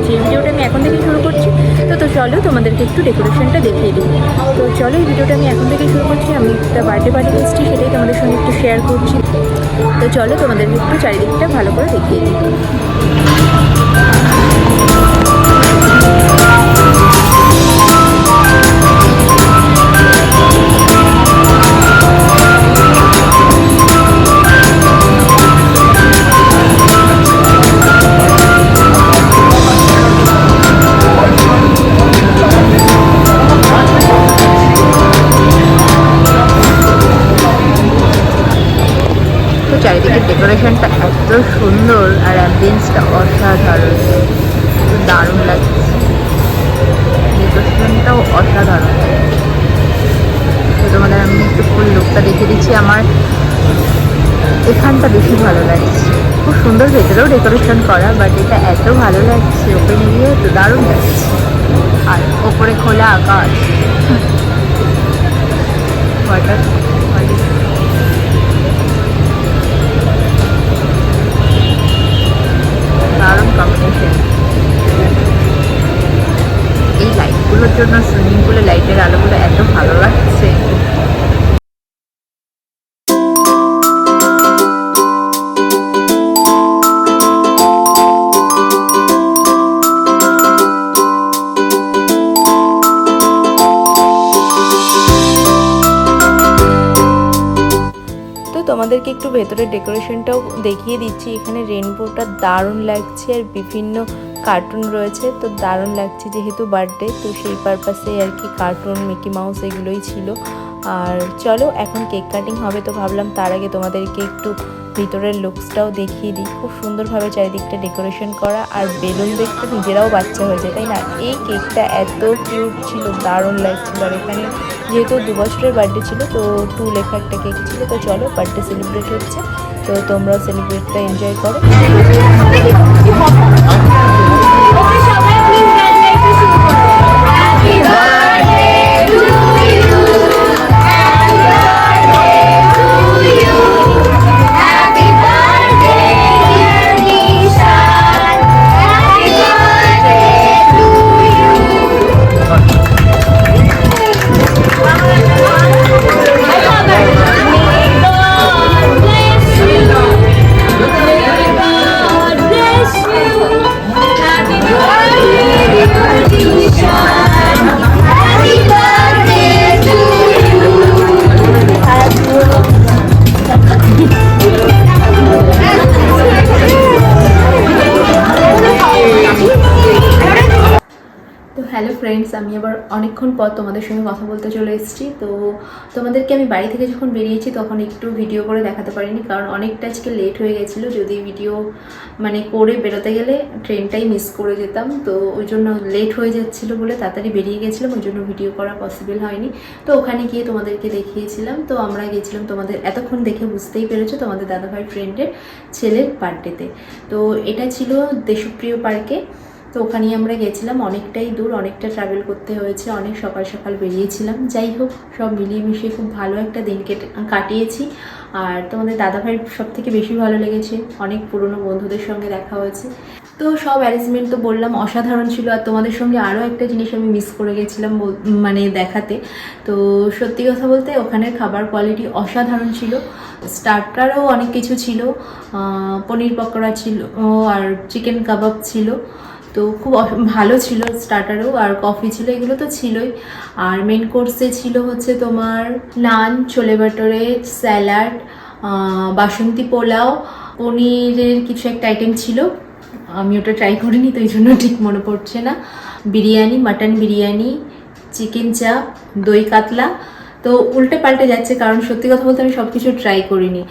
করছি, এই ভিডিওটা আমি এখন থেকে শুরু করছি। তো চলো তোমাদেরকে একটু ডেকোরেশনটা দেখিয়ে দিই। তো চলো এই ভিডিওটা আমি এখন থেকে শুরু করছি। আমি একটা বার্থডে পার্টি এসেছি, সেটাই তোমাদের সঙ্গে একটু শেয়ার করছি। তো চলো তোমাদেরকে একটু চারিদিকটা ভালো করে দেখিয়ে দিই। চারিদিকে ডেকোরেশনটা এত সুন্দর আর অ্যাম্বিয়েন্সটা অসাধারণ, দারুণ লাগছে। ডেকোরেশনটাও অসাধারণ। তো তোমাদের আমি একটু ফুল লুকটা দেখে দিচ্ছি। আমার এখানটা বেশি ভালো লাগছে, খুব সুন্দর, ভেতরেও ডেকোরেশন করা, বাট এটা এত ভালো লাগছে, ওপেন এরিয়া তো দারুণ লাগছে। আর ওপরে খোলা আকাশ, ওয়াটার, দারুণ কম্বিনেশন। এই লাইটগুলোর জন্য সুইমিং পুলে লাইটের আলোগুলো এত ভালো লাগছে। তোমাদেরকে একটু ভেতরের ডেকোরেশনটাও দেখিয়ে দিচ্ছি। এখানে রেনবোটা দারুণ লাগছে আর বিভিন্ন কার্টুন রয়েছে, তো দারুণ লাগছে যেহেতু বার্থডে, তো সেই পারপাসে আর কি কার্টুন, মিকি মাউস এগুলোই ছিল। আর চলো এখন কেক কাটিং হবে, তো ভাবলাম তার আগে তোমাদেরকে একটু ভিতরের লুকসটাও দেখিয়ে দিই। খুব সুন্দরভাবে চারিদিকটা ডেকোরেশন করা, আর বেলুন দেখতে নিজেরাও বাচ্চা হয়ে যায়, তাই না? এই কেকটা এত কিউট ছিল, দারুণ লাগছিল। আর এখানে যেহেতু 2 বছরের বার্থডে ছিল, তো 2 লেখা একটা কেক ছিল। তো চলো বার্থডে সেলিব্রেট হচ্ছে, তো তোমরাও সেলিব্রেটটা এনজয় করো। হ্যালো ফ্রেন্ডস, আমি আবার অনেকক্ষণ পর তোমাদের সঙ্গে কথা বলতে চলে এসেছি। তো তোমাদেরকে আমি বাড়ি থেকে যখন বেরিয়েছি তখন একটু ভিডিও করে দেখাতে পারিনি, কারণ অনেকটা আজকে লেট হয়ে গেছিলো। যদি ভিডিও করে বেরোতে গেলে ট্রেনটাই মিস করে যেতাম, তো ওই জন্য লেট হয়ে যাচ্ছিলো বলে তাড়াতাড়ি বেরিয়ে গেছিলাম, ওই জন্য ভিডিও করা পসিবল হয়নি। তো ওখানে গিয়ে তোমাদেরকে দেখিয়েছিলাম। তো আমরা গেছিলাম, তোমাদের এতক্ষণ দেখে বুঝতেই পেরেছো, তোমাদের দাদাভাই ফ্রেন্ডের ছেলের বার্থডেতে। তো এটা ছিল দেশপ্রিয় পার্কে। তো ওখানেই আমরা গেছিলাম, অনেকটাই দূর, অনেকটা ট্রাভেল করতে হয়েছে, অনেক সকাল সকাল বেরিয়েছিলাম। যাই হোক, সব মিলিয়ে মিশিয়ে খুব ভালো একটা দিন কাটিয়েছি। আর তোমাদের দাদাভাইয়ের সব থেকে বেশি ভালো লেগেছে, অনেক পুরনো বন্ধুদের সঙ্গে দেখা হয়েছে। তো সব অ্যারেঞ্জমেন্ট তো বললাম অসাধারণ ছিল। আর তোমাদের সঙ্গে আরও একটা জিনিস আমি মিস করে গেছিলাম দেখাতে। তো সত্যি কথা বলতে ওখানের খাবার কোয়ালিটি অসাধারণ ছিল। স্টার্টারও অনেক কিছু ছিল, পনির পকোড়া ছিল আর চিকেন কাবাব ছিল, তো খুব ভালো ছিল। স্টার্টারও আর কফি ছিল, এগুলো তো ছিলই। আর মেন কোর্সে ছিল হচ্ছে তোমার নান, ছোলে ভাটোরে, স্যালাড, বাসন্তী পোলাও, পনিরের কিছু একটা আইটেম ছিল, আমি ওটা ট্রাই করিনি তো এই জন্য ঠিক মনে পড়ছে না। বিরিয়ানি, মাটন বিরিয়ানি, চিকেন চাপ, দই কাতলা। তো উল্টে পাল্টে যাচ্ছে, কারণ সত্যি কথা বলতে আমি সব কিছু ট্রাই করিনি।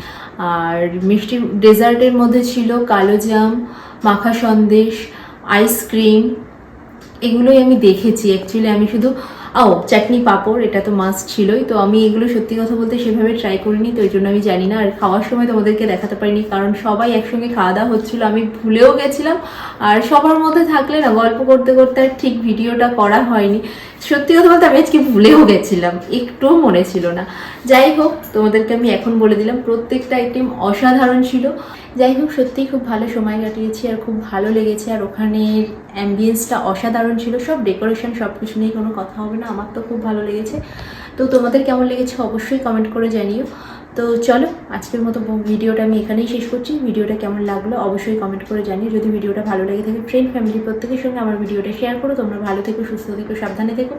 আর মিষ্টি ডেজার্টের মধ্যে ছিল কালোজাম, মাখা সন্দেশ, আইসক্রিম, এগুলোই আমি দেখেছি। অ্যাকচুয়ালি আমি শুধু চাটনি পাঁপড়, এটা তো মাস্ট ছিলই। তো আমি এগুলো সত্যি কথা বলতে সেভাবে ট্রাই করিনি, তো ওই জন্য আমি জানি না। আর খাওয়ার সময় তোমাদেরকে দেখাতে পারিনি, কারণ সবাই একসঙ্গে খাওয়া দাওয়া হচ্ছিলো, আমি ভুলেও গেছিলাম। আর সবার মধ্যে থাকলে না গল্প করতে করতে আর ঠিক ভিডিওটা করা হয়নি। সত্যি কথা বলতে আমি আজকে ভুলেও গেছিলাম, একটুও মনে ছিল না। যাই হোক, তোমাদেরকে আমি এখন বলে দিলাম প্রত্যেকটা আইটেম অসাধারণ ছিল। যাই হোক, সত্যিই খুব ভালো সময় কাটিয়েছি আর খুব ভালো লেগেছে। আর ওখানের অ্যাম্বিয়েন্সটা অসাধারণ ছিল, সব ডেকোরেশন সব কিছু নিয়ে কোনো কথা হবে না, আমার তো খুব ভালো লেগেছে। তো তোমাদের কেমন লেগেছে অবশ্যই কমেন্ট করে জানিও। তো চলো, আজকের মতো ভিডিওটা আমি এখানেই শেষ করছি। ভিডিওটা কেমন লাগলো অবশ্যই কমেন্ট করে জানিও। যদি ভিডিওটা ভালো লেগে থাকে ফ্রেন্ড ফ্যামিলি প্রত্যেকের সঙ্গে আমার ভিডিওটা শেয়ার করো। তোমরা ভালো থেকো, সুস্থ থেকো, সাবধানে থেকো।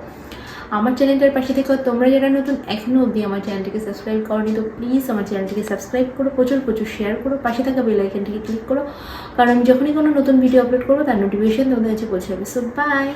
আমার চ্যানেলটার পাশে থেকো। তোমরা যারা নতুন এখনও অবধি আমার চ্যানেলটিকে সাবস্ক্রাইব করোনি, তো প্লিজ আমার চ্যানেলটিকে সাবস্ক্রাইব করো, প্রচুর প্রচুর শেয়ার করো, পাশে থাকা বেল আইকনটিকে ক্লিক করো, কারণ আমি যখনই কোনো নতুন ভিডিও আপলোড করবো তার নোটিফিকেশন তোমাদের কাছে পৌঁছে যাবে। So by.